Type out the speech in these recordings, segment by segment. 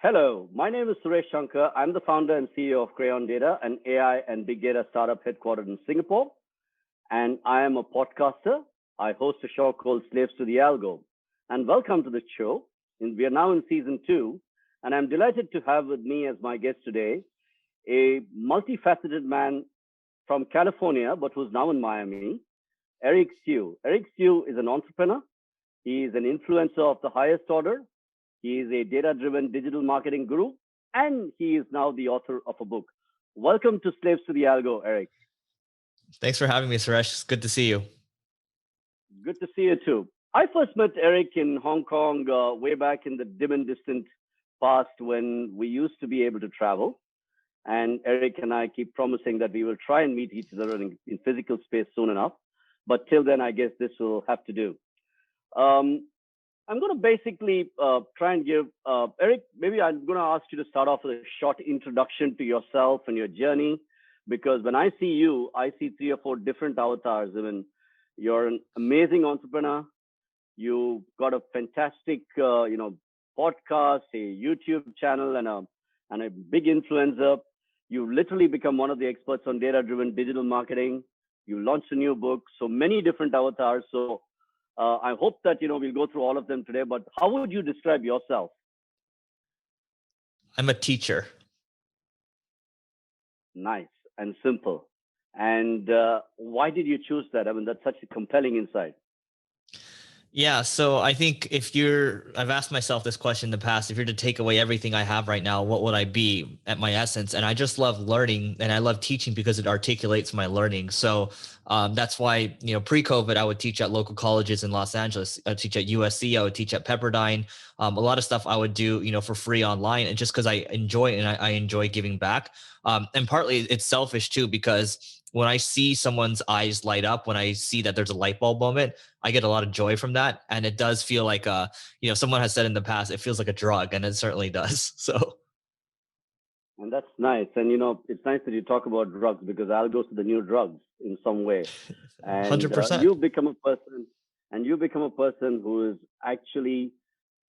Hello, my name is Suresh Shankar. I'm the founder and CEO of Crayon Data, an AI and big data startup headquartered in Singapore. And I am a podcaster. I host a show called Slaves to the Algo. And welcome to the show. We are now in season 2. And I'm delighted to have with me as my guest today a multifaceted man from California, but who's now in Miami, Eric Siu. Eric Siu is an entrepreneur. He is an influencer of the highest order. He is a data-driven digital marketing guru, and he is now the author of a book. Welcome to Slaves to the Algo, Eric. Thanks for having me, Suresh. It's good to see you. Good to see you too. I first met Eric in Hong Kong way back in the dim and distant past when we used to be able to travel. And Eric and I keep promising that we will try and meet each other in physical space soon enough. But till then, I guess this will have to do. I'm going to basically try and give, Eric, maybe I'm going to ask you to start off with a short introduction to yourself and your journey, because when I see you, I see 3 or 4 different avatars. I mean, you're an amazing entrepreneur. You've got a fantastic, podcast, a YouTube channel, and a big influencer. You've literally become one of the experts on data-driven digital marketing. You launched a new book, so many different avatars. So I hope that, we'll go through all of them today, but how would you describe yourself? I'm a teacher. Nice and simple. And why did you choose that? I mean, that's such a compelling insight. Yeah. So I think I've asked myself this question in the past, if you're to take away everything I have right now, what would I be at my essence? And I just love learning and I love teaching because it articulates my learning. So that's why, pre-COVID, I would teach at local colleges in Los Angeles. I would teach at USC. I would teach at Pepperdine. A lot of stuff I would do, for free online, and just because I enjoy it and I enjoy giving back. And partly it's selfish too, because when I see someone's eyes light up, when I see that there's a light bulb moment, I get a lot of joy from that. And it does feel like, someone has said in the past, it feels like a drug, and it certainly does. So. And that's nice. And, it's nice that you talk about drugs, because Algo is the new drugs in some way. And 100%. You become a person who is actually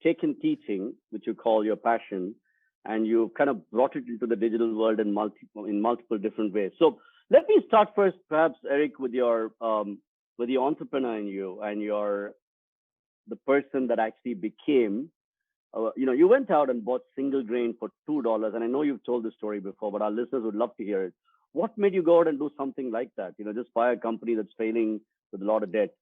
taken teaching, which you call your passion, and you've kind of brought it into the digital world in multiple different ways. So let me start first, perhaps, Eric, with the entrepreneur in you and the person that actually became. You went out and bought single grain for $2, and I know you've told the story before, but our listeners would love to hear it. What made you go out and do something like that? Just buy a company that's failing with a lot of debt.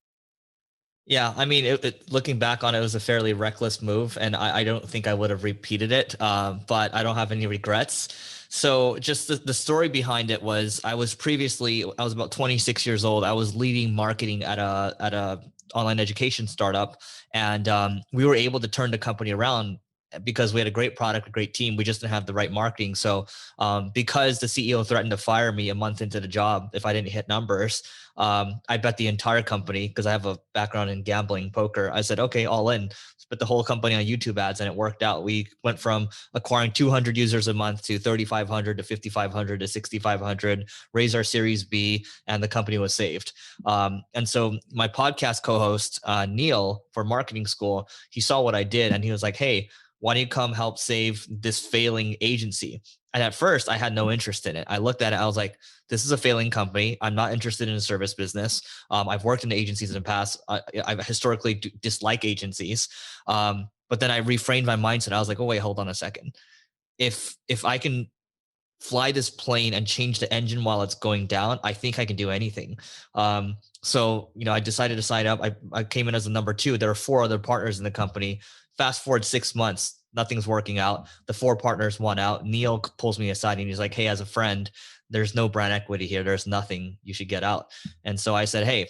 Yeah, I mean, looking back on it, it was a fairly reckless move, and I don't think I would have repeated it, but I don't have any regrets. So just the story behind it was, I was about 26 years old. I was leading marketing at a online education startup, and we were able to turn the company around because we had a great product, a great team. We just didn't have the right marketing. So because the CEO threatened to fire me a month into the job if I didn't hit numbers, I bet the entire company, because I have a background in gambling, poker. I said, okay, all in. Put the whole company on YouTube ads, and it worked out. We went from acquiring 200 users a month to 3,500 to 5,500 to 6,500, raised our Series B, and the company was saved. And so my podcast co-host, Neil, for marketing school, he saw what I did, and he was like, hey, why don't you come help save this failing agency? And at first, I had no interest in it. I looked at it, I was like, this is a failing company. I'm not interested in a service business. I've worked in agencies in the past. I historically dislike agencies. But then I reframed my mindset. I was like, oh, wait, hold on a second. If I can fly this plane and change the engine while it's going down, I think I can do anything. So, I decided to sign up. I came in as a number 2. There are 4 other partners in the company. Fast forward 6 months, nothing's working out. The 4 partners won out. Neil pulls me aside and he's like, hey, as a friend, there's no brand equity here. There's nothing. You should get out. And so I said, hey,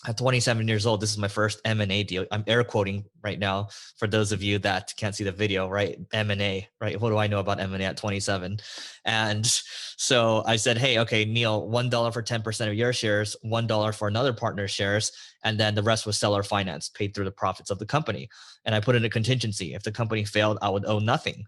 at 27 years old, this is my first M&A deal. I'm air quoting right now for those of you that can't see the video, right? M&A, right? What do I know about M&A at 27? And so I said, hey, okay, Neil, $1 for 10% of your shares, $1 for another partner's shares, and then the rest was seller finance, paid through the profits of the company. And I put in a contingency. If the company failed, I would owe nothing.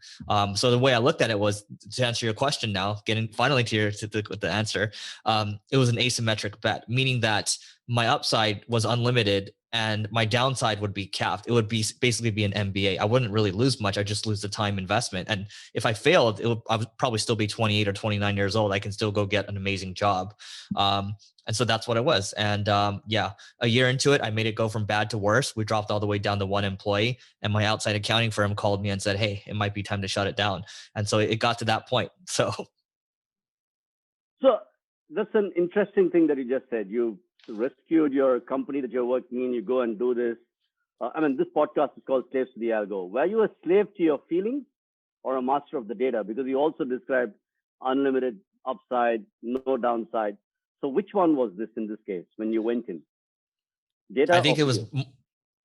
So the way I looked at it was, to answer your question now, getting finally to the answer, it was an asymmetric bet, meaning that my upside was unlimited and my downside would be capped. It would be basically be an MBA. I wouldn't really lose much. I just lose the time investment. And if I failed, I would probably still be 28 or 29 years old. I can still go get an amazing job. And so that's what it was. And yeah, a year into it, I made it go from bad to worse. We dropped all the way down to one employee, and my outside accounting firm called me and said, "Hey, it might be time to shut it down." And so it got to that point. So So that's an interesting thing that you just said. You rescued your company that you're working in. You go and do this. I mean, this podcast is called Slaves to the Algo. Were you a slave to your feelings or a master of the data? Because you also described unlimited upside, no downside. So which one was this in this case when you went in? I Data or think fear?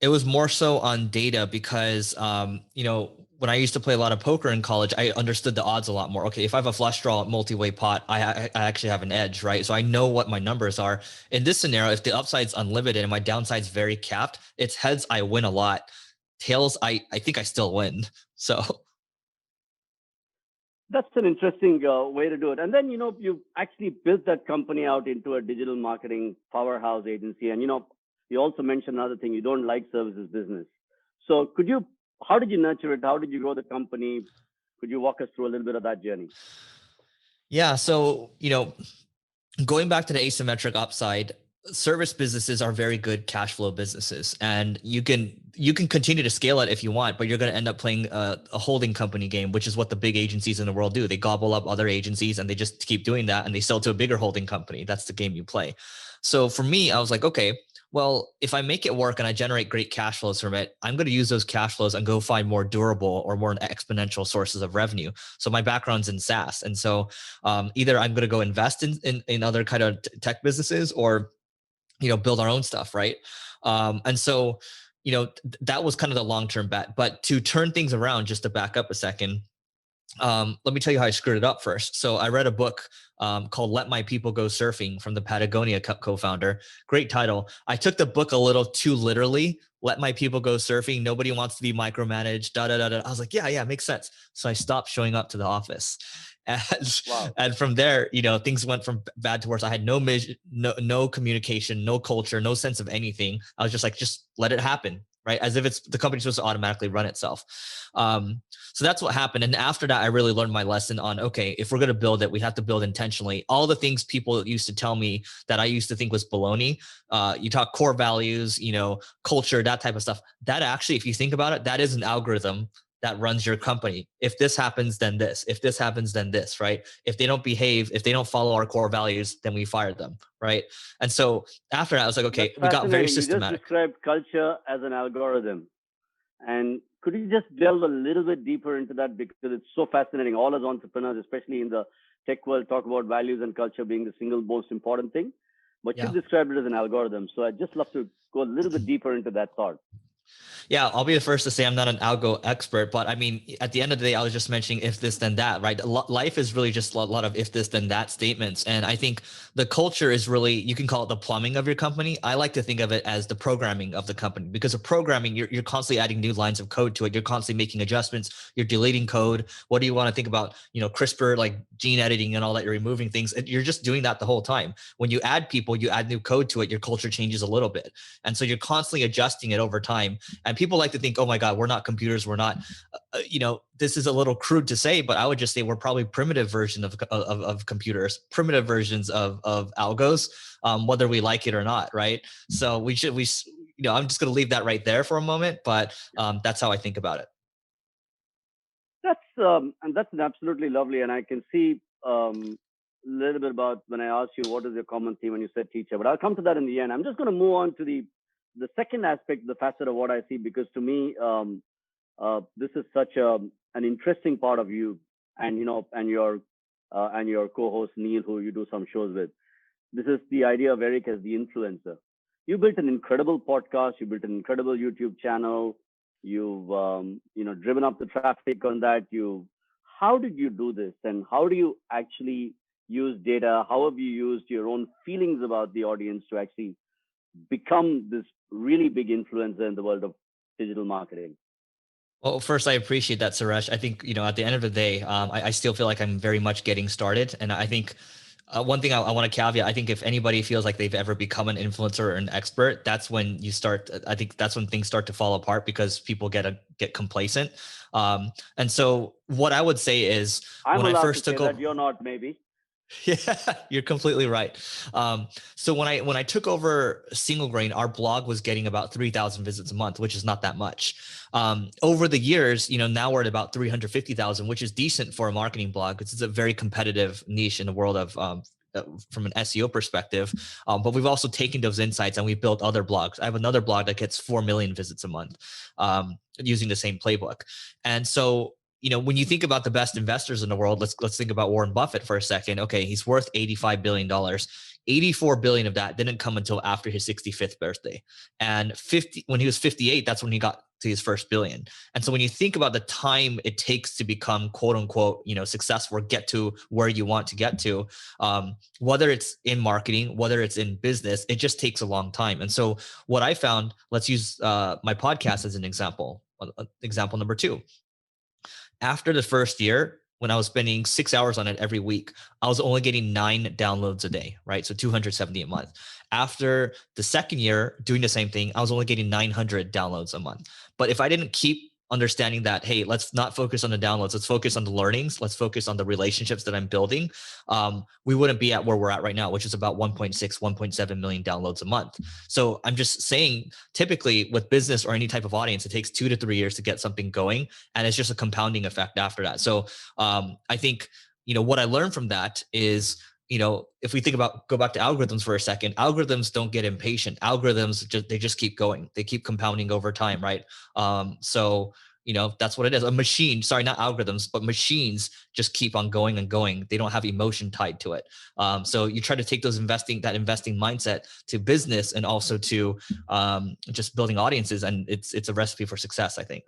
it was more so on data because when I used to play a lot of poker in college, I understood the odds a lot more. Okay, if I have a flush draw multi-way pot, I actually have an edge, right? So I know what my numbers are. In this scenario, if the upside's unlimited and my downside's very capped, it's heads, I win a lot. Tails, I think I still win. So That's an interesting way to do it. And then, you actually built that company out into a digital marketing powerhouse agency. And, you also mentioned another thing, you don't like services business. So how did you nurture it? How did you grow the company? Could you walk us through a little bit of that journey? yeah, so going back to the asymmetric upside, service businesses are very good cash flow businesses, and you can continue to scale it if you want, but you're going to end up playing a holding company game, which is what the big agencies in the world do. They gobble up other agencies and they just keep doing that, and they sell to a bigger holding company. That's the game you play. So for me, I was like, okay, well, if I make it work and I generate great cash flows from it, I'm going to use those cash flows and go find more durable or more exponential sources of revenue. So my background's in SaaS, and so either I'm going to go invest in other kind of tech businesses, or build our own stuff, right? And so that was kind of the long-term bet. But to turn things around, just to back up a second, let me tell you how I screwed it up first. So I read a book called Let My People Go Surfing from the Patagonia co-founder. Great title. I took the book a little too literally. Let my people go surfing. Nobody wants to be micromanaged. Da, da, da, da. I was like, yeah, makes sense. So I stopped showing up to the office. And, Wow. and from there, things went from bad to worse. I had no communication, no culture, no sense of anything. I was just like, just let it happen, right? As if it's the company's supposed to automatically run itself. So that's what happened. And after that, I really learned my lesson on, okay, if we're going to build it, we have to build intentionally. All the things people used to tell me that I used to think was baloney, you talk core values, culture, that type of stuff. That actually, if you think about it, that is an algorithm that runs your company. If this happens, then this. If this happens, then this, right? If they don't behave, if they don't follow our core values, then we fire them, right? And so after that, I was like, That's okay, we got very fascinating. You just systematic. described culture as an algorithm. And could you just delve a little bit deeper into that? Because it's so fascinating. All as entrepreneurs, especially in the tech world, talk about values and culture being the single most important thing. But you Yeah. described it as an algorithm. So I'd just love to go a little bit deeper into that thought. Yeah, I'll be the first to say I'm not an algo expert, but I mean, at the end of the day, I was just mentioning if this, then that, right? Life is really just a lot of if this, then that statements. And I think the culture is really, you can call it the plumbing of your company. I like to think of it as the programming of the company, because of programming, you're constantly adding new lines of code to it. You're constantly making adjustments. You're deleting code. What do you want to think about, CRISPR, like gene editing and all that? You're removing things. You're just doing that the whole time. When you add people, you add new code to it, your culture changes a little bit. And so you're constantly adjusting it over time. And people like to think, oh my God, we're not computers. We're not, this is a little crude to say, but I would just say we're probably primitive version of computers, primitive versions of algos, whether we like it or not, right? So I'm just going to leave that right there for a moment, but that's how I think about it. And that's absolutely lovely. And I can see a little bit about when I asked you what is your common theme when you said teacher, but I'll come to that in the end. I'm just going to move on to the second aspect, the facet of what I see, because to me, this is such an interesting part of you, and and your co-host Neil, who you do some shows with. This is the idea of Eric as the influencer. You built an incredible podcast. You built an incredible YouTube channel. You've driven up the traffic on that. How did you do this, and how do you actually use data? How have you used your own feelings about the audience to actually become this really big influencer in the world of digital marketing? Well, first, I appreciate that, Suresh. I think, at the end of the day, I still feel like I'm very much getting started. And I think One thing I want to caveat, I think if anybody feels like they've ever become an influencer or an expert, that's when you start, I think that's when things start to fall apart because people get complacent. And so what I would say is I'm when I allowed to first say took that. over, You're not, maybe. yeah, you're completely right. So when I took over Single Grain, our blog was getting about 3,000 visits a month, which is not that much. Over the years, now we're at about 350,000, which is decent for a marketing blog because it's a very competitive niche in the world of from an SEO perspective. But we've also taken those insights and we've built other blogs. I have another blog that gets 4 million visits a month using the same playbook. And so when you think about the best investors in the world, let's think about Warren Buffett for a second. Okay, he's worth $85 billion. 84 billion of that didn't come until after his 65th birthday. And when he was 58, that's when he got to his first billion. And so when you think about the time it takes to become quote unquote, successful or get to where you want to get to, whether it's in marketing, whether it's in business, it just takes a long time. And so what I found, let's use my podcast as an example. Example number 2. After the first year, when I was spending 6 hours on it every week, I was only getting 9 downloads a day, right? So 270 a month. After the second year doing the same thing, I was only getting 900 downloads a month. But if I didn't keep understanding that, hey, let's not focus on the downloads, let's focus on the learnings, let's focus on the relationships that I'm building, we wouldn't be at where we're at right now, which is about 1.6, 1.7 million downloads a month. So I'm just saying, typically with business or any type of audience, it takes 2 to 3 years to get something going. And it's just a compounding effect after that. So I think, what I learned from that is, if we go back to algorithms for a second, algorithms don't get impatient. Algorithms, they just keep going. They keep compounding over time, right? So that's what it is. A machine, sorry, not algorithms, but machines just keep on going and going. They don't have emotion tied to it. So you try to take that investing mindset to business and also to just building audiences, and it's a recipe for success, I think.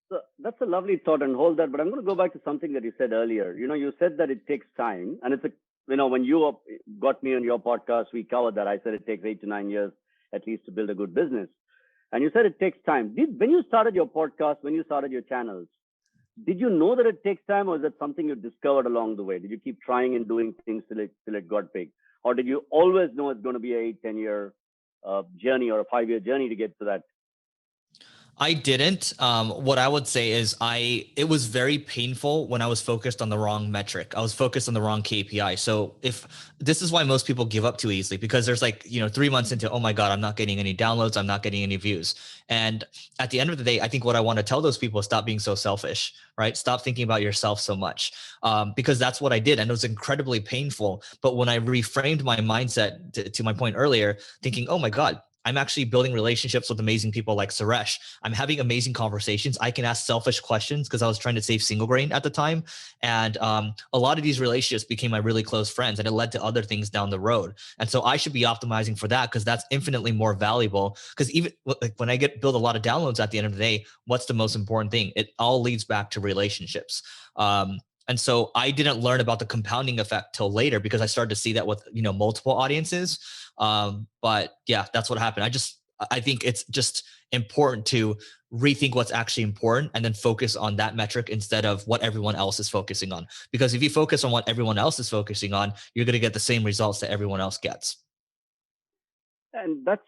So that's a lovely thought, and hold that. But I'm going to go back to something that you said earlier. You said that it takes time, and when you got me on your podcast, we covered that. I said it takes 8 to 9 years at least to build a good business, and you said it takes time. When you started your podcast, when you started your channels, did you know that it takes time, or is that something you discovered along the way? Did you keep trying and doing things till it got big, or did you always know it's going to be a 8, 10 year journey or a 5 year journey to get to that? I didn't. What I would say is it was very painful when I was focused on the wrong metric. I was focused on the wrong KPI. So this is why most people give up too easily, because there's 3 months into, oh my God, I'm not getting any downloads. I'm not getting any views. And at the end of the day, I think what I want to tell those people is stop being so selfish, right? Stop thinking about yourself so much, because that's what I did. And it was incredibly painful. But when I reframed my mindset to my point earlier, thinking, oh my God, I'm actually building relationships with amazing people like Suresh. I'm having amazing conversations. I can ask selfish questions because I was trying to save Single Grain at the time. And a lot of these relationships became my really close friends, and it led to other things down the road. And so I should be optimizing for that because that's infinitely more valuable. Because even when I build a lot of downloads at the end of the day, what's the most important thing? It all leads back to relationships. And so I didn't learn about the compounding effect till later because I started to see that with, multiple audiences. But yeah, that's what happened. I think it's just important to rethink what's actually important and then focus on that metric instead of what everyone else is focusing on. Because if you focus on what everyone else is focusing on, you're going to get the same results that everyone else gets. And that's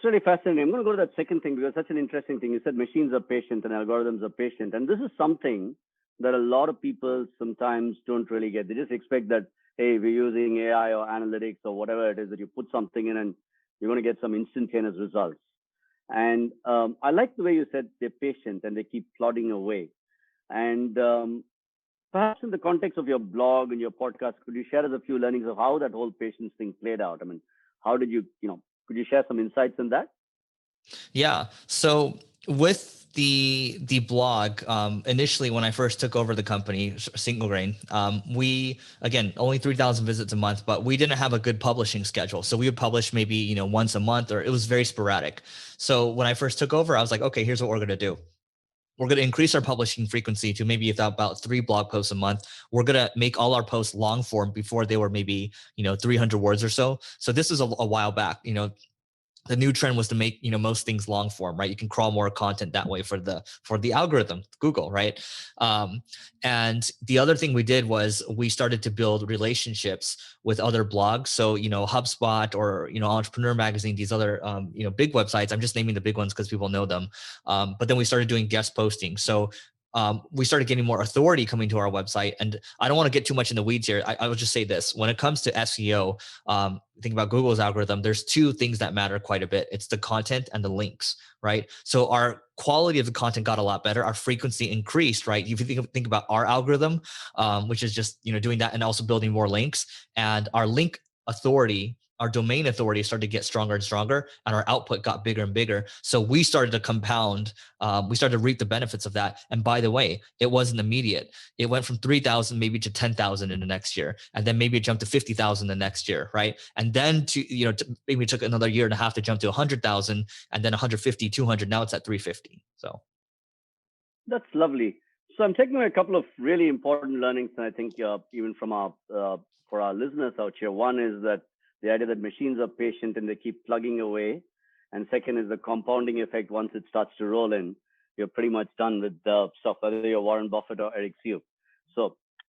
really fascinating. I'm going to go to that second thing because that's an interesting thing. You said machines are patient and algorithms are patient, and this is something that a lot of people sometimes don't really get. They just expect that, hey, we're using AI or analytics or whatever it is, that you put something in and you're going to get some instantaneous results. And I like the way you said they're patient and they keep plodding away. And perhaps in the context of your blog and your podcast, could you share us a few learnings of how that whole patience thing played out? I mean, how did you, could you share some insights in that? Yeah. So with the blog, initially when I first took over the company, Single Grain, we, again, only 3,000 visits a month, but we didn't have a good publishing schedule. So we would publish maybe, once a month, or it was very sporadic. So when I first took over, I was like, okay, here's what we're going to do. We're going to increase our publishing frequency to maybe about 3 blog posts a month. We're going to make all our posts long form. Before they were maybe, 300 words or so. So this is a while back, the new trend was to make, most things long form, right? You can crawl more content that way for the algorithm, Google, right? um, and the other thing we did was we started to build relationships with other blogs. So HubSpot, or Entrepreneur Magazine, these other big websites. I'm just naming the big ones because people know them. But then we started doing guest posting. So we started getting more authority coming to our website. And I don't want to get too much in the weeds here. I will just say this: when it comes to SEO, think about Google's algorithm, there's two things that matter quite a bit. It's the content and the links, right? So our quality of the content got a lot better. Our frequency increased, right? If you think about our algorithm, which is just, doing that and also building more links, and our link authority, our domain authority started to get stronger and stronger, and our output got bigger and bigger. So we started to compound. We started to reap the benefits of that. And by the way, it wasn't immediate. It went from 3,000 maybe to 10,000 in the next year, and then maybe it jumped to 50,000 the next year, right? And then maybe it took another year and a half to jump to 100,000, and then 150, 200. Now it's at 350. So That's lovely. So I'm taking away a couple of really important learnings, and I think even from our for our listeners out here. One is that the idea that machines are patient and they keep plugging away, and second is the compounding effect. Once it starts to roll in, you're pretty much done with the stuff, whether you're Warren Buffett or Eric Siu. So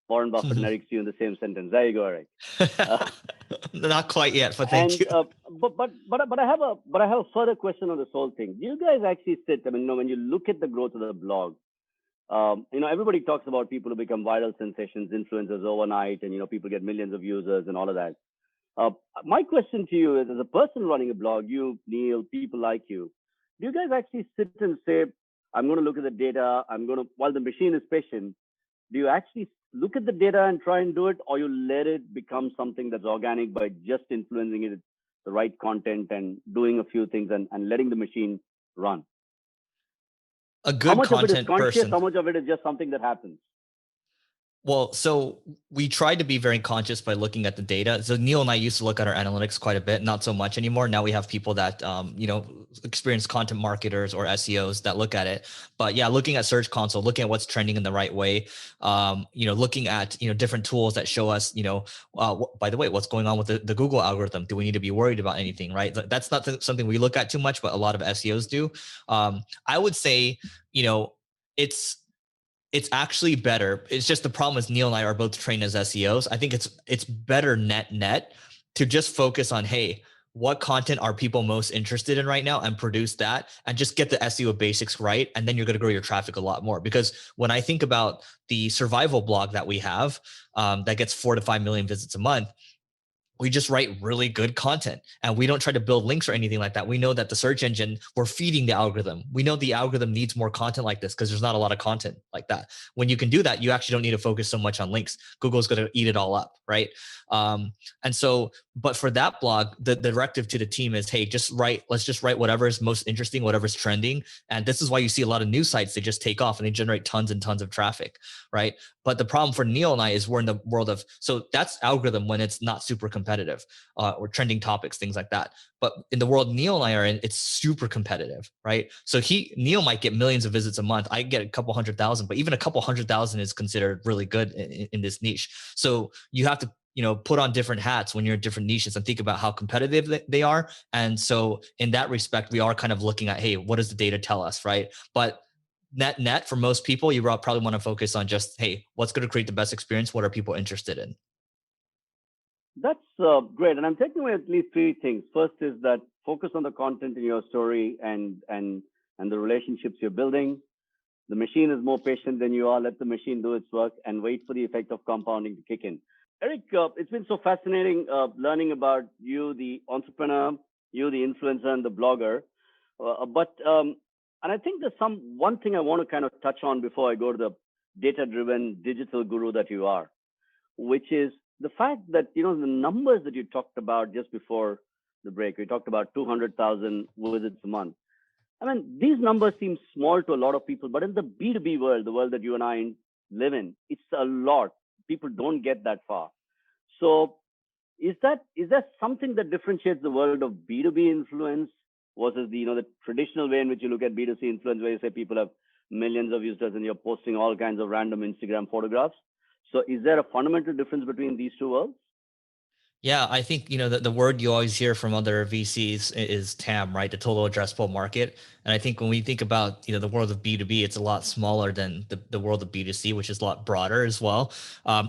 Warren Buffett and Eric Siu in the same sentence. There you go, Eric. Not quite yet, but thank And you. but I have a further question on this whole thing. Do you guys actually sit? I mean, when you look at the growth of the blog, everybody talks about people who become viral sensations, influencers overnight, and people get millions of users and all of that. My question to you is, as a person running a blog, you, Neil, people like you, do you guys actually sit and say, I'm going to look at the data, while the machine is patient, do you actually look at the data and try and do it, or you let it become something that's organic by just influencing it with the right content and doing a few things and letting the machine run? A How good much of it is content conscious? person. How much of it is just something that happens? Well, so we tried to be very conscious by looking at the data. So Neil and I used to look at our analytics quite a bit, not so much anymore. Now we have people that, experienced content marketers or SEOs that look at it. But yeah, looking at Search Console, looking at what's trending in the right way, looking at, different tools that show us, by the way, what's going on with the Google algorithm. Do we need to be worried about anything, right? That's not something we look at too much, but a lot of SEOs do. I would say, it's actually better. It's just the problem is Neil and I are both trained as SEOs. I think it's better net to just focus on, hey, what content are people most interested in right now, and produce that and just get the SEO basics right. And then you're going to grow your traffic a lot more. Because when I think about the survival blog that we have, that gets 4 to 5 million visits a month, we just write really good content, and we don't try to build links or anything like that. We know that the search engine, we're feeding the algorithm. We know the algorithm needs more content like this because there's not a lot of content like that. When you can do that, you actually don't need to focus so much on links. Google's going to eat it all up, right? And so, but for that blog, the directive to the team is, hey, let's just write whatever is most interesting, whatever's trending. And this is why you see a lot of news sites, they just take off and they generate tons and tons of traffic, right? But the problem for Neil and I is we're in the world of, so that's algorithm when it's not super competitive, or trending topics, things like that. But in the world Neil and I are in, it's super competitive, right? So Neil might get millions of visits a month. I get a couple 100,000, but even a couple 100,000 is considered really good in this niche. So you have to, put on different hats when you're in different niches and think about how competitive they are. And so in that respect, we are kind of looking at, hey, what does the data tell us, right? But net for most people, you probably want to focus on just, hey, what's going to create the best experience? What are people interested in? That's great. And I'm taking away at least three things. First is that focus on the content in your story and the relationships you're building. The machine is more patient than you are. Let the machine do its work and wait for the effect of compounding to kick in. Eric, it's been so fascinating learning about you, the entrepreneur, you, the influencer, and the blogger. And I think there's one thing I want to kind of touch on before I go to the data-driven digital guru that you are, which is the fact that, the numbers that you talked about just before the break. We talked about 200,000 visits a month. I mean, these numbers seem small to a lot of people, but in the B2B world, the world that you and I live in, it's a lot. People don't get that far. So is there something that differentiates the world of B2B influence versus the traditional way in which you look at B2C influence, where you say people have millions of users and you're posting all kinds of random Instagram photographs? So is there a fundamental difference between these two worlds? Yeah, I think the word you always hear from other VCs is TAM, right? The total addressable market. And I think when we think about the world of B2B, it's a lot smaller than the world of B2C, which is a lot broader as well.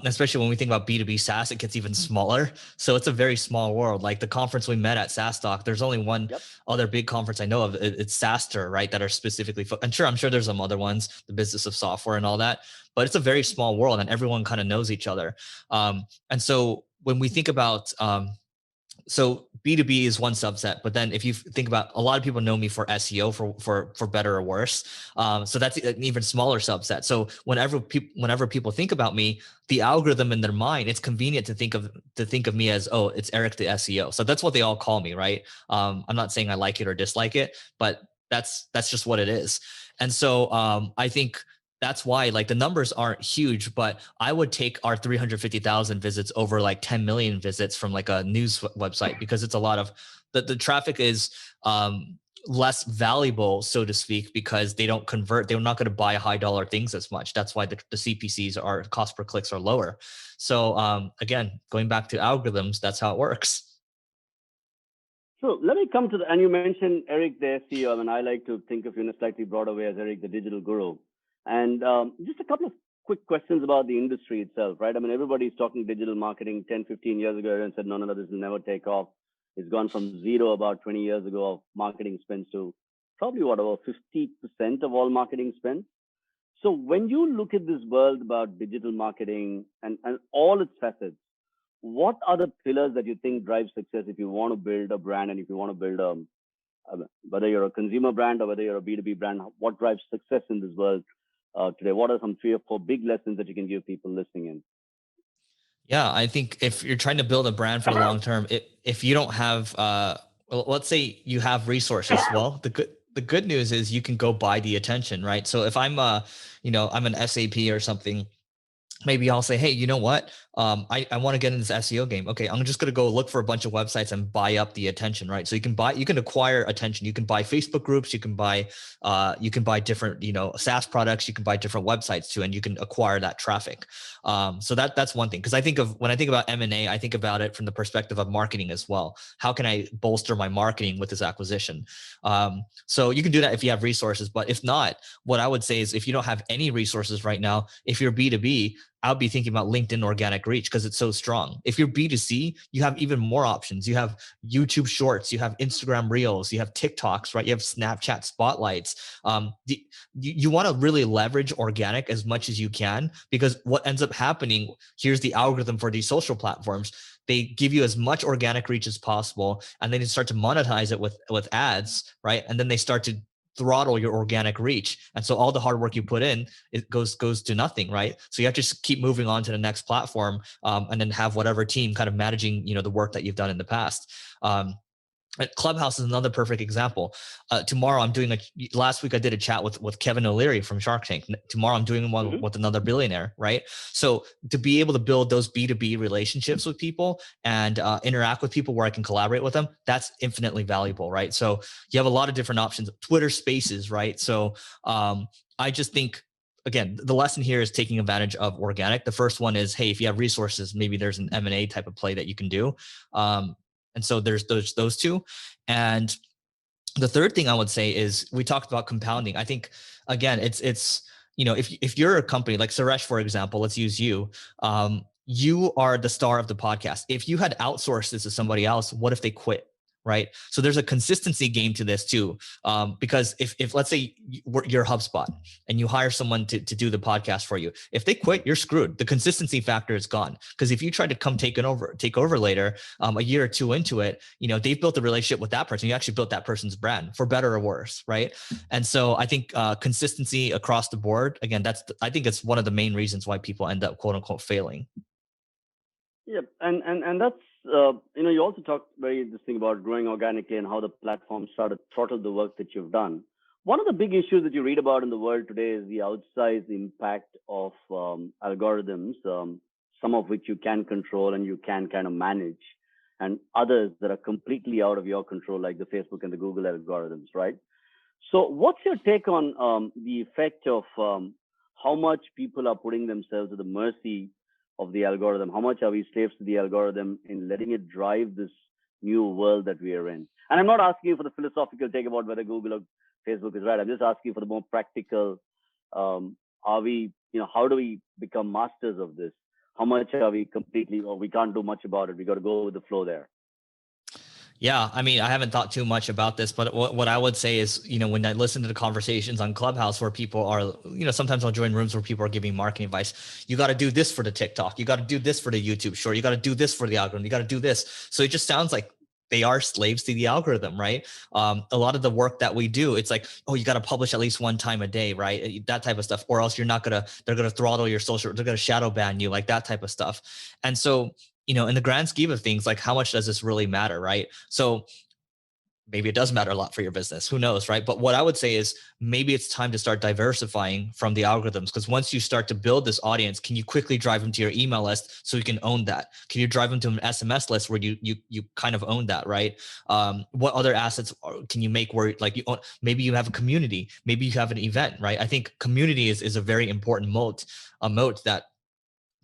Especially when we think about B2B SaaS, it gets even smaller. So it's a very small world. Like the conference we met at SaaS Doc, there's only one Yep. other big conference I know of. It's SaaSter, right? That are specifically. I'm sure there's some other ones, the business of software and all that. But it's a very small world, and everyone kind of knows each other. And so when we think about so B2B is one subset, but then if you think about, a lot of people know me for SEO, for better or worse. So that's an even smaller subset. So whenever people think about me, the algorithm in their mind, it's convenient to think of me as, oh, it's Eric the SEO. So that's what they all call me, right? I'm not saying I like it or dislike it, but that's just what it is. And so I think that's why, like, the numbers aren't huge, but I would take our 350,000 visits over like 10 million visits from like a news website, because it's a lot of the traffic is less valuable, so to speak, because they don't convert. They're not going to buy high dollar things as much. That's why the CPCs are, cost per clicks, are lower. So again, going back to algorithms, that's how it works. So let me come to and you mentioned Eric the SEO. I mean, I like to think of you in a slightly broader way as Eric the digital guru. And just a couple of quick questions about the industry itself, right? I mean, everybody's talking digital marketing 10, 15 years ago and said, no, no, no, this will never take off. It's gone from zero about 20 years ago of marketing spends to probably what, about 50% of all marketing spend. So when you look at this world about digital marketing and all its facets, what are the pillars that you think drive success if you want to build a brand and if you want to build whether you're a consumer brand or whether you're a B2B brand, what drives success in this world today? What are some 3 or 4 big lessons that you can give people listening in? Yeah, I think if you're trying to build a brand for the long term, if you don't have, well, let's say you have resources. Well, the good news is you can go buy the attention, right? So if I'm an SAP or something, maybe I'll say, hey, you know what? I want to get in this SEO game. Okay, I'm just going to go look for a bunch of websites and buy up the attention, right? So you can acquire attention. You can buy Facebook groups. You can buy different, SaaS products. You can buy different websites too, and you can acquire that traffic. So that's one thing. Because when I think about M&A, I think about it from the perspective of marketing as well. How can I bolster my marketing with this acquisition? So you can do that if you have resources, but if not, what I would say is, if you don't have any resources right now, if you're B2B, I'll be thinking about LinkedIn organic reach, because it's so strong. If you're B2C, you have even more options. You have YouTube Shorts, you have Instagram Reels, you have TikToks, right? You have Snapchat Spotlights. You want to really leverage organic as much as you can, because what ends up happening, here's the algorithm for these social platforms. They give you as much organic reach as possible, and then you start to monetize it with ads, right? And then they start to throttle your organic reach, and so all the hard work you put in, it goes to nothing, right? So you have to just keep moving on to the next platform, and then have whatever team kind of managing the work that you've done in the past. Clubhouse is another perfect example. Tomorrow I'm doing last week I did a chat with Kevin O'Leary from Shark Tank. Tomorrow I'm doing one Mm-hmm. with another billionaire, right? So to be able to build those B2B relationships with people and interact with people where I can collaborate with them, that's infinitely valuable, right? So you have a lot of different options. Twitter Spaces, right? So I just think, again, the lesson here is taking advantage of organic. The first one is, hey, if you have resources, maybe there's an M&A type of play that you can do. And so there's those two. And the third thing I would say is, we talked about compounding. I think, again, it's if you're a company like Suresh, for example, let's use you. You are the star of the podcast. If you had outsourced this to somebody else, what if they quit? Right. So there's a consistency game to this too. Because if let's say you're HubSpot and you hire someone to do the podcast for you, if they quit, you're screwed. The consistency factor is gone. Because if you try to come take over later, a year or two into it, they've built a relationship with that person. You actually built that person's brand, for better or worse, right? And so I think consistency across the board, again, I think it's one of the main reasons why people end up, quote unquote, failing. Yep, and that's you also talked very interesting about growing organically and how the platform started throttle the work that you've done. One of the big issues that you read about in the world today is the outsized impact of algorithms, some of which you can control and you can kind of manage, and others that are completely out of your control, like the Facebook and the Google algorithms, right? So, what's your take on the effect of how much people are putting themselves at the mercy of the algorithm? How much are we slaves to the algorithm in letting it drive this new world that we are in? And I'm not asking you for the philosophical take about whether Google or Facebook is right. I'm just asking you for the more practical. Are we, how do we become masters of this? How much are we completely, or we can't do much about it? We got to go with the flow there. Yeah, I mean, I haven't thought too much about this, but what I would say is, when I listen to the conversations on Clubhouse where people are, sometimes I'll join rooms where people are giving marketing advice. You got to do this for the TikTok. You got to do this for the YouTube short. You got to do this for the algorithm. You got to do this. So it just sounds like they are slaves to the algorithm, right? A lot of the work that we do, it's like, oh, you got to publish at least one time a day, right? That type of stuff, or else they're going to throttle your social, they're going to shadow ban you, like that type of stuff. And so, in the grand scheme of things, like how much does this really matter, right? So maybe it does matter a lot for your business. Who knows, right? But what I would say is maybe it's time to start diversifying from the algorithms, because once you start to build this audience, can you quickly drive them to your email list so you can own that? Can you drive them to an SMS list where you kind of own that, right? What other assets can you make where like you own, maybe you have a community, maybe you have an event, right? I think community is a very important a moat that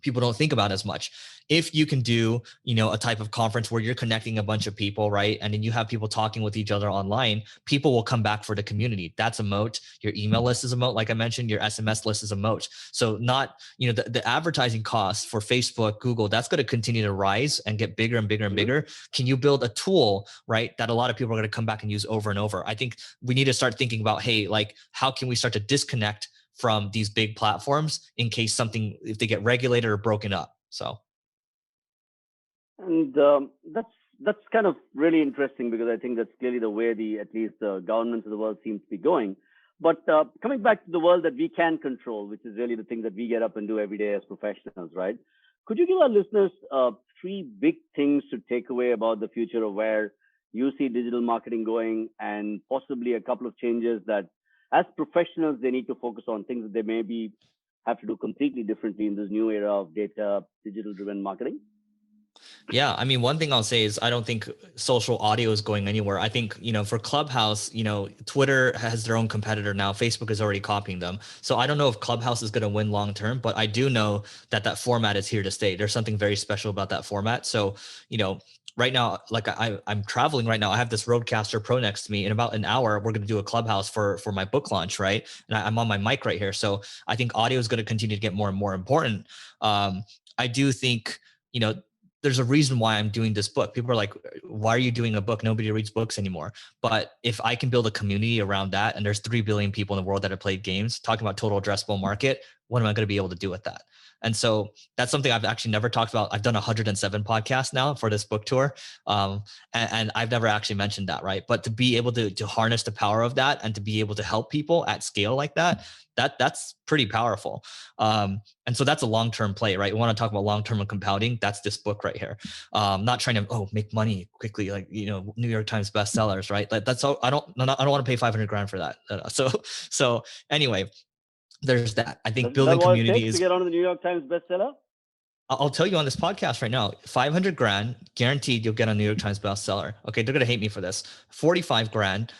people don't think about as much. If you can do, a type of conference where you're connecting a bunch of people, right? And then you have people talking with each other online, people will come back for the community. That's a moat. Your email list is a moat. Like I mentioned, your SMS list is a moat. So not, the advertising costs for Facebook, Google, that's going to continue to rise and get bigger and bigger and bigger. Can you build a tool, right, that a lot of people are going to come back and use over and over? I think we need to start thinking about, hey, like, how can we start to disconnect from these big platforms in case if they get regulated or broken up? So, and that's kind of really interesting, because I think that's clearly the way at least the governments of the world seem to be going. But coming back to the world that we can control, which is really the thing that we get up and do every day as professionals, right? Could you give our listeners three big things to take away about the future of where you see digital marketing going, and possibly a couple of changes that as professionals they need to focus on, things that they maybe have to do completely differently in this new era of data, digital driven marketing? yeah, I mean, one thing I'll say is I don't think social audio is going anywhere. I think, for Clubhouse, Twitter has their own competitor now. Facebook is already copying them. So I don't know if Clubhouse is going to win long term, but I do know that format is here to stay. There's something very special about that format. So, right now, like I'm traveling right now. I have this Rodecaster Pro next to me. In about an hour, we're going to do a Clubhouse for my book launch, right? And I'm on my mic right here. So I think audio is going to continue to get more and more important. I do think, there's a reason why I'm doing this book. People are like, why are you doing a book? Nobody reads books anymore. But if I can build a community around that, and there's 3 billion people in the world that have played games, talking about total addressable market, what am I going to be able to do with that? And so that's something I've actually never talked about. I've done 107 podcasts now for this book tour. And I've never actually mentioned that, right? But to be able to harness the power of that and to be able to help people at scale like that's pretty powerful. And so that's a long-term play, right? We want to talk about long-term and compounding. That's this book right here. Not trying to, make money quickly, like, New York Times bestsellers, right? Like that's all. I don't want to pay 500 grand for that. So anyway, there's that. I think Is that building what it community takes to is, get onto the New York Times bestseller? I'll tell you on this podcast right now, 500 grand guaranteed you'll get a New York Times bestseller. Okay. They're going to hate me for this. 45 grand.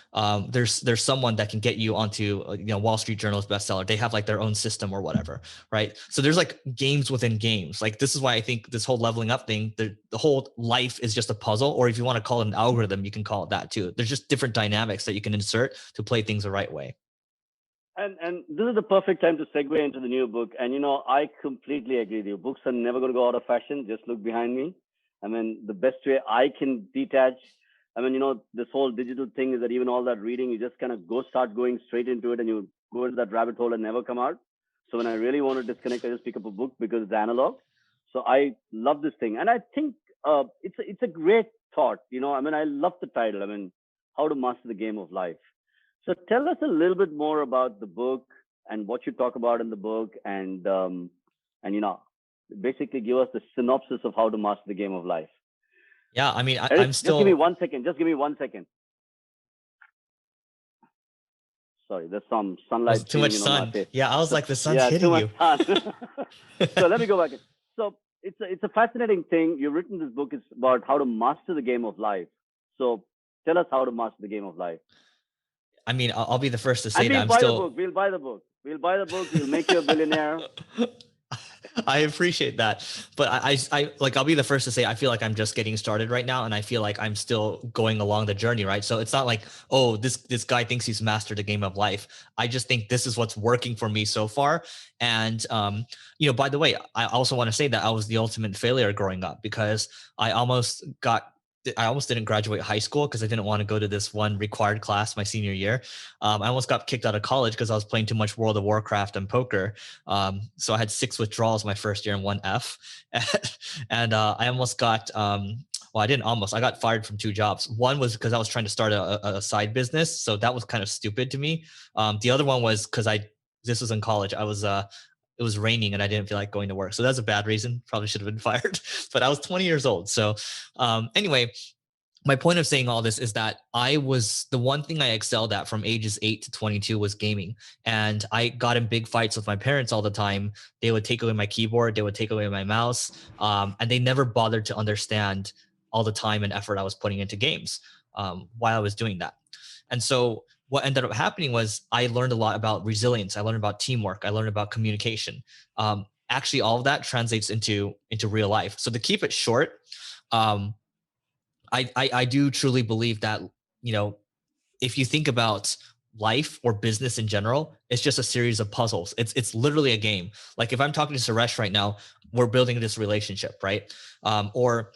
There's someone that can get you onto, Wall Street Journal's bestseller. They have like their own system or whatever. Right. So there's like games within games. Like this is why I think this whole leveling up thing, the whole life is just a puzzle, or if you want to call it an algorithm, you can call it that too. There's just different dynamics that you can insert to play things the right way. And this is the perfect time to segue into the new book. And I completely agree with you. Books are never going to go out of fashion. Just look behind me. I mean, the best way I can detach. I mean, this whole digital thing is that even all that reading, you just kind of start going straight into it, and you go into that rabbit hole and never come out. So when I really want to disconnect, I just pick up a book because it's analog. So I love this thing, and I think it's a great thought. I mean, I love the title. I mean, how to master the game of life. So tell us a little bit more about the book and what you talk about in the book, and basically give us the synopsis of how to master the game of life. Yeah, I mean, Eric, I'm still. Just give me 1 second. Just give me 1 second. Sorry, there's some sunlight. Too much sun. Yeah, I was like, the sun's hitting too you. much sun. So let me go back. So it's a fascinating thing. You've written this book. It's about how to master the game of life. So tell us how to master the game of life. I mean, I'll be the first to say and that we'll I'm buy still. the book. We'll buy the book. We'll buy the book. We'll make you a billionaire. I appreciate that, but like I'll be the first to say I feel like I'm just getting started right now, and I feel like I'm still going along the journey, right? So it's not like, oh, this guy thinks he's mastered the game of life. I just think this is what's working for me so far. And by the way, I also want to say that I was the ultimate failure growing up because I almost got I almost didn't graduate high school because I didn't want to go to this one required class my senior year. I almost got kicked out of college because I was playing too much World of Warcraft and poker. So I had 6 withdrawals my first year and 1 F. And I almost got, well, I didn't almost, I got fired from 2 jobs. One was because I was trying to start a side business. So that was kind of stupid to me. The other one was because this was in college. It was raining and I didn't feel like going to work. So that's a bad reason. Probably should have been fired, but I was 20 years old. So anyway, my point of saying all this is that the one thing I excelled at from ages 8 to 22 was gaming. And I got in big fights with my parents all the time. They would take away my keyboard, they would take away my mouse. And they never bothered to understand all the time and effort I was putting into games while I was doing that. And so what ended up happening was I learned a lot about resilience. I learned about teamwork. I learned about communication. Actually, all of that translates into real life. So to keep it short, I do truly believe that, if you think about life or business in general, it's just a series of puzzles. It's literally a game. Like if I'm talking to Suresh right now, we're building this relationship, right? Or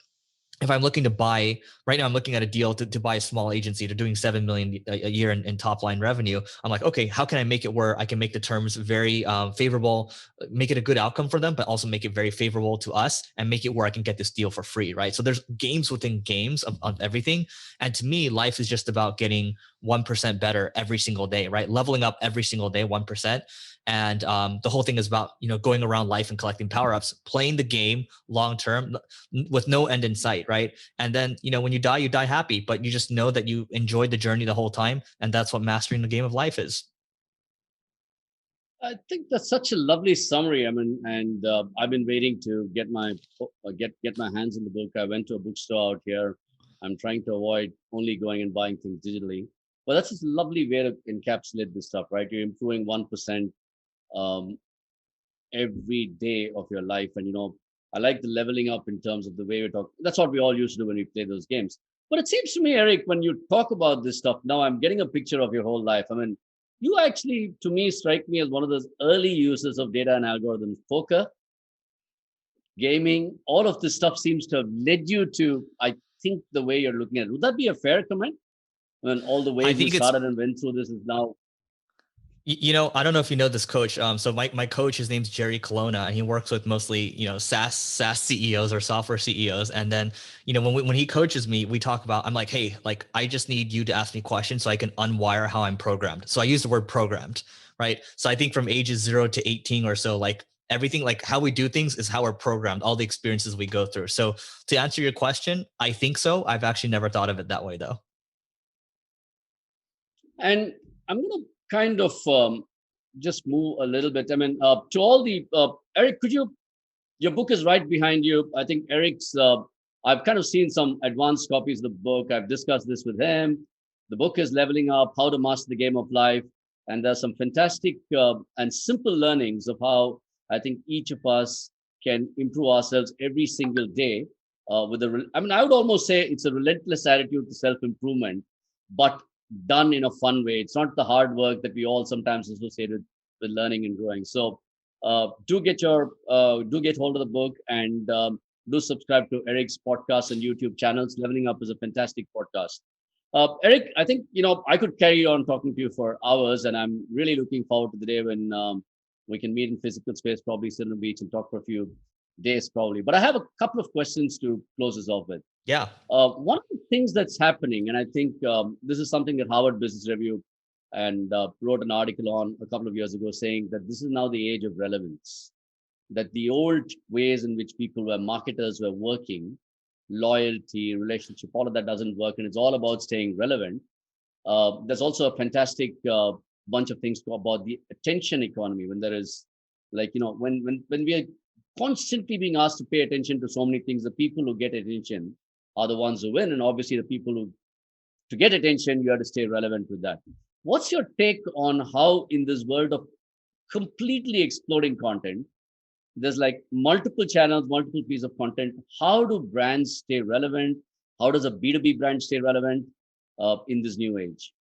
if I'm looking to buy right now, I'm looking at a deal to buy a small agency. They're doing 7 million a year in top line revenue. I'm like, okay, how can I make it where I can make the terms very favorable, make it a good outcome for them, but also make it very favorable to us and make it where I can get this deal for free, right? So there's games within games of everything. And to me, life is just about getting 1% better every single day, right? Leveling up every single day, 1%. And the whole thing is about, going around life and collecting power ups, playing the game long term with no end in sight, right? And then, when you die happy, but you just know that you enjoyed the journey the whole time. And that's what mastering the game of life is. I think that's such a lovely summary. I mean, and I've been waiting to get my get my hands on the book. I went to a bookstore out here. I'm trying to avoid only going and buying things digitally. But that's just a lovely way to encapsulate this stuff, right? You're improving 1% um, every day of your life, and I like the leveling up in terms of the way we talk. That's what we all used to do when we play those games. But it seems to me, Eric, when you talk about this stuff now, I'm getting a picture of your whole life. I mean, you actually, to me, strike me as one of those early users of data and algorithms. Poker, gaming, all of this stuff seems to have led you to, I think, the way you're looking at it. Would that be a fair comment? When all the I ways you think it's started and went through this is now. I don't know if you know this coach. So my coach, his name's Jerry Colonna, and he works with mostly, SaaS CEOs or software CEOs. And then, when he coaches me, we talk about, I'm like, hey, like, I just need you to ask me questions so I can unwire how I'm programmed. So I use the word programmed, right? So I think from ages 0 to 18 or so, like everything, like how we do things is how we're programmed, all the experiences we go through. So to answer your question, I think so. I've actually never thought of it that way though. And I'm going to kind of just move a little bit. I mean, to all the Eric, your book is right behind you. I think Eric's. I've kind of seen some advanced copies of the book. I've discussed this with him. The book is Leveling Up: How to Master the Game of Life, and there's some fantastic and simple learnings of how I think each of us can improve ourselves every single day. I mean, I would almost say it's a relentless attitude to self-improvement, but done in a fun way. It's not the hard work that we all sometimes associate with learning and growing. So do get hold of the book, and do subscribe to Eric's podcast and YouTube channels. Leveling Up is a fantastic podcast. Eric, I think I could carry on talking to you for hours, and I'm really looking forward to the day when we can meet in physical space, probably sit on the beach and talk for a few days, probably. But I have a couple of questions to close this off with. Yeah. One of the things that's happening, and I think this is something that Harvard Business Review and wrote an article on a couple of years ago, saying that this is now the age of relevance. That the old ways in which people were marketers were working, loyalty, relationship, all of that doesn't work, and it's all about staying relevant. There's also a fantastic bunch of things about the attention economy. When there is, like, when we are constantly being asked to pay attention to so many things, the people who get attention are the ones who win. And obviously the people who, to get attention, you have to stay relevant with that. What's your take on how in this world of completely exploding content, there's like multiple channels, multiple pieces of content. How do brands stay relevant? How does a B2B brand stay relevant in this new age?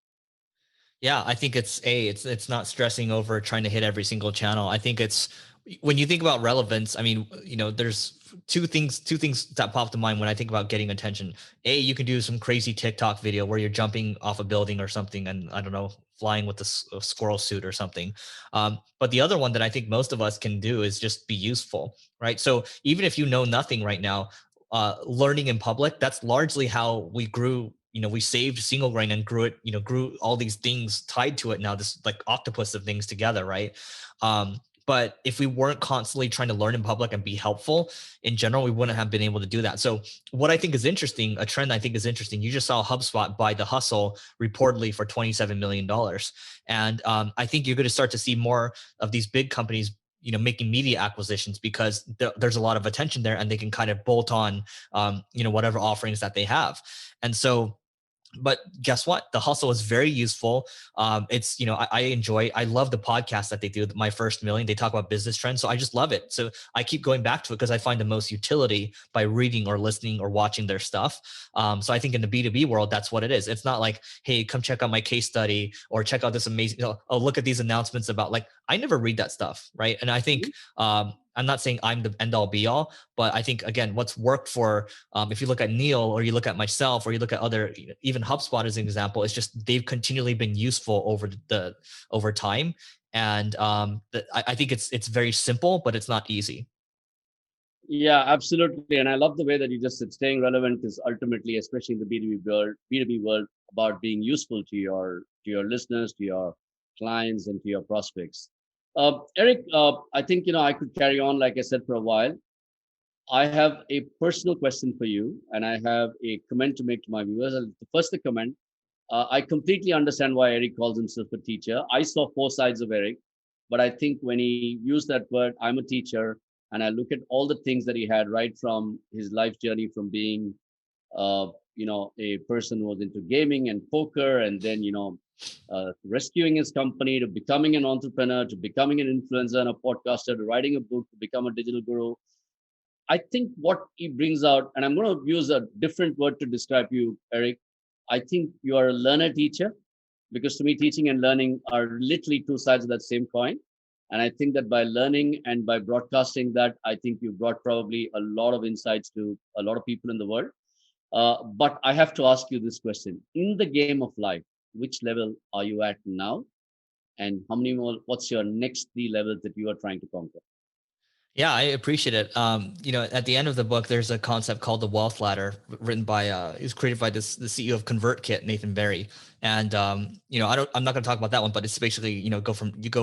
Yeah, I think it's not stressing over trying to hit every single channel. I think it's when you think about relevance, I mean, there's two things that pop to mind when I think about getting attention. You can do some crazy TikTok video where you're jumping off a building or something, and I don't know, flying with a squirrel suit or something. But the other one that I think most of us can do is just be useful, right? So even if you know nothing right now, learning in public, that's largely how we grew. We saved single grain and grew it, grew all these things tied to it now, this like octopus of things together, right? But if we weren't constantly trying to learn in public and be helpful in general, we wouldn't have been able to do that. So what I think is interesting, a trend I think is interesting, you just saw HubSpot buy The Hustle reportedly for $27 million. And I think you're going to start to see more of these big companies making media acquisitions because there's a lot of attention there and they can kind of bolt on whatever offerings that they have. And so, but guess what? The Hustle is very useful. It's, I love the podcast that they do, My First Million. They talk about business trends. So I just love it. So I keep going back to it because I find the most utility by reading or listening or watching their stuff. So I think in the B2B world, that's what it is. It's not like, hey, come check out my case study or check out this amazing, oh, look at these announcements about, like, I never read that stuff. Right. And I think, I'm not saying I'm the end all be all, but I think, again, what's worked for, if you look at Neil or you look at myself or you look at other, even HubSpot as an example, it's just they've continually been useful over time. And I think it's very simple, but it's not easy. Yeah, absolutely. And I love the way that you just said staying relevant is ultimately, especially in the B2B world, about being useful to your listeners, to your clients, and to your prospects. Eric, I think I could carry on, like I said, for a while. I have a personal question for you, and I have a comment to make to my viewers. First, the comment. I completely understand why Eric calls himself a teacher. I saw four sides of Eric, but I think when he used that word, I'm a teacher, and I look at all the things that he had right from his life journey, from being, a person who was into gaming and poker, and then, rescuing his company, to becoming an entrepreneur, to becoming an influencer and a podcaster, to writing a book, to become a digital guru. I think what he brings out, and I'm going to use a different word to describe you, Eric. I think you are a learner teacher, because to me, teaching and learning are literally two sides of that same coin. And I think that by learning and by broadcasting that, I think you brought probably a lot of insights to a lot of people in the world. But I have to ask you this question. In the game of life, which level are you at now? And how many more, what's your next three levels that you are trying to conquer? Yeah, I appreciate it. At the end of the book, there's a concept called the wealth ladder, written by, it was created by the CEO of ConvertKit, Nathan Barry. And, I'm not going to talk about that one, but it's basically, go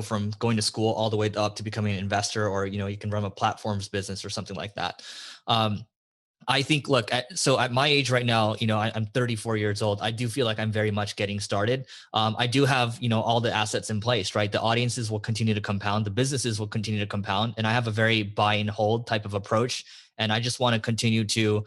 from going to school all the way up to becoming an investor, or, you can run a platforms business or something like that. I think, look, at my age right now, I'm 34 years old. I do feel like I'm very much getting started. I do have, all the assets in place, right? The audiences will continue to compound. The businesses will continue to compound. And I have a very buy and hold type of approach. And I just want to continue to,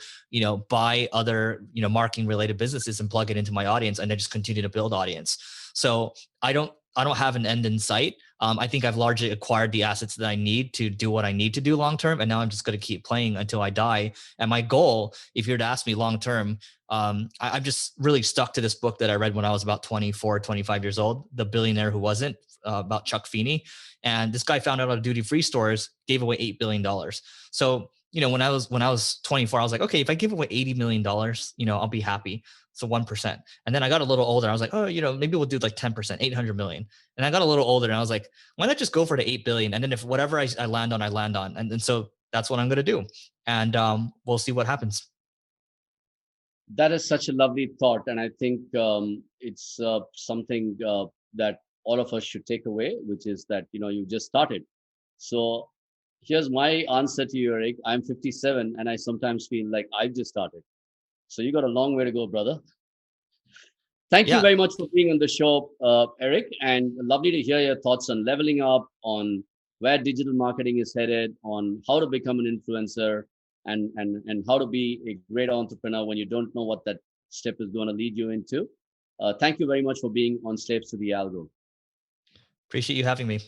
buy other, marketing related businesses and plug it into my audience, and then just continue to build audience. So I don't have an end in sight. I think I've largely acquired the assets that I need to do what I need to do long term. And now I'm just going to keep playing until I die. And my goal, if you were to ask me long term, I'm just really stuck to this book that I read when I was about 24, 25 years old, The Billionaire Who Wasn't, about Chuck Feeney. And this guy found out how duty-free stores gave away $8 billion. So, when I was 24, I was like, okay, if I give away $80 million, I'll be happy. So 1%. And then I got a little older. I was like, oh, maybe we'll do like 10%, 800 million. And I got a little older and I was like, why not just go for the 8 billion? And then if whatever I land on, I land on. And so that's what I'm going to do. And we'll see what happens. That is such a lovely thought. And I think it's something that all of us should take away, which is that, you just started. So here's my answer to you, Eric. I'm 57 and I sometimes feel like I've just started. So you got a long way to go, brother. Thank you very much for being on the show, Eric, and lovely to hear your thoughts on leveling up, on where digital marketing is headed, on how to become an influencer, and how to be a great entrepreneur when you don't know what that step is going to lead you into. Thank you very much for being on Slaves to the Algo. Appreciate you having me.